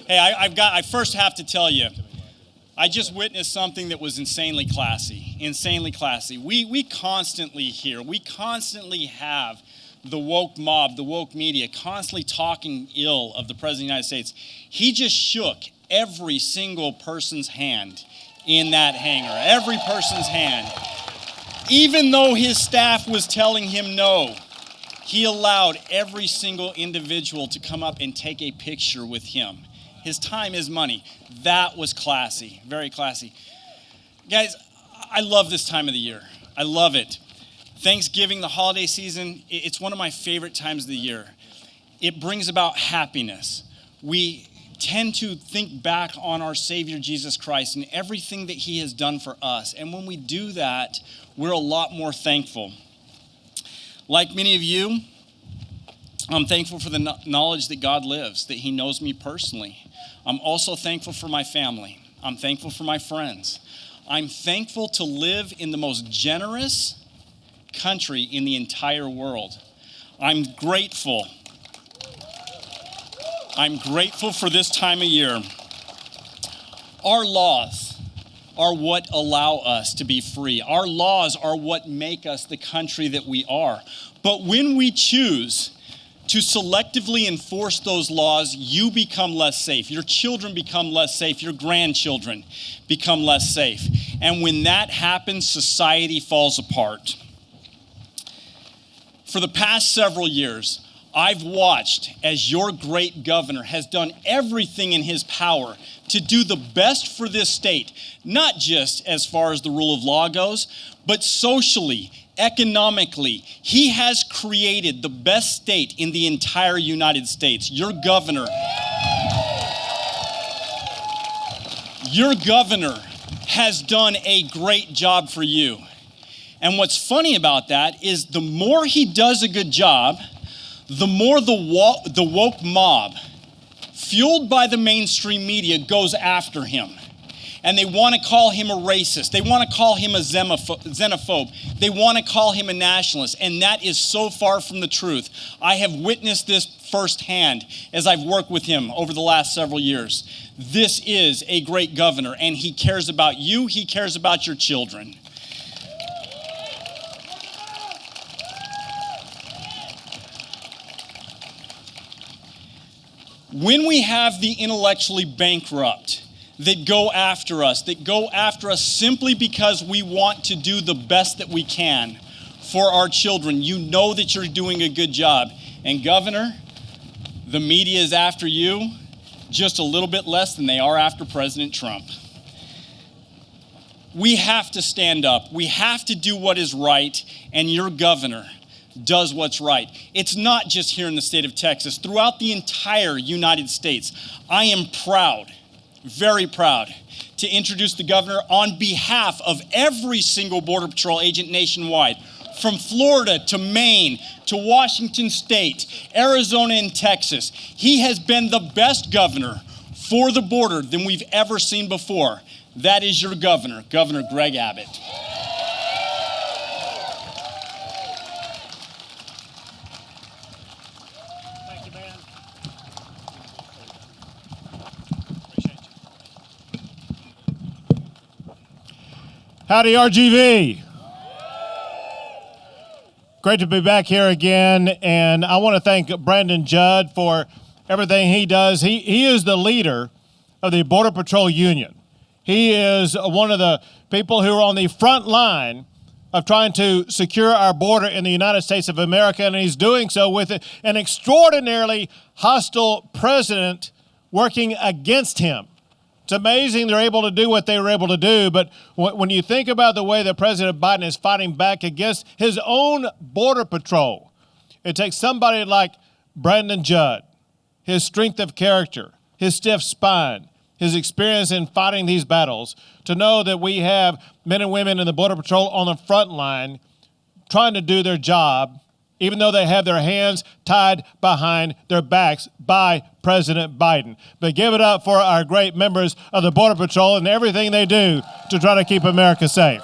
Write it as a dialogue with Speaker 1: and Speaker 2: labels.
Speaker 1: Hey, I first have to tell you, I just witnessed something that was insanely classy. We constantly have the woke mob, the woke media, constantly talking ill of the President of the United States. He just shook every single person's hand in that hangar, every person's hand. Even though his staff was telling him no, he allowed every single individual to come up and take a picture with him. His time is money. That was classy, very classy. Guys, I love this time of the year. I love it. Thanksgiving, the holiday season, it's one of my favorite times of the year. It brings about happiness. We tend to think back on our Savior Jesus Christ and everything that he has done for us. And when we do that, we're a lot more thankful. Like many of you, I'm thankful for the knowledge that God lives, that he knows me personally. I'm also thankful for my family. I'm thankful for my friends. I'm thankful to live in the most generous country in the entire world. I'm grateful for this time of year. Our laws are what allow us to be free. Our laws are what make us the country that we are. But when we choose to selectively enforce those laws, you become less safe. Your children become less safe. Your grandchildren become less safe. And when that happens, society falls apart. For the past several years, I've watched as your great governor has done everything in his power to do the best for this state, not just as far as the rule of law goes, but socially, economically. He has created the best state in the entire United States. Your governor has done a great job for you. And what's funny about that is the more he does a good job, the more the woke mob, fueled by the mainstream media, goes after him. And they want to call him a racist. They want to call him a xenophobe. They want to call him a nationalist. And that is so far from the truth. I have witnessed this firsthand as I've worked with him over the last several years. This is a great governor, and he cares about you. He cares about your children. When we have the intellectually bankrupt that go after us simply because we want to do the best that we can for our children, you know that you're doing a good job. And Governor, the media is after you just a little bit less than they are after President Trump. We have to stand up. We have to do what is right, and your governor does what's right. It's not just here in the state of Texas. Throughout the entire United States, I am proud, very proud, to introduce the governor on behalf of every single Border Patrol agent nationwide, from Florida to Maine to Washington State, Arizona, and Texas. He has been the best governor for the border than we've ever seen before. That is your governor, Governor Greg Abbott.
Speaker 2: Howdy, RGV. Great to be back here again, and I want to thank Brandon Judd for everything he does. He is the leader of the Border Patrol Union. He is one of the people who are on the front line of trying to secure our border in the United States of America, and he's doing so with an extraordinarily hostile president working against him. It's amazing they're able to do what they were able to do, but when you think about the way that President Biden is fighting back against his own Border Patrol, it takes somebody like Brandon Judd, his strength of character, his stiff spine, his experience in fighting these battles, to know that we have men and women in the Border Patrol on the front line trying to do their job, even though they have their hands tied behind their backs by President Biden. But give it up for our great members of the Border Patrol and everything they do to try to keep America safe.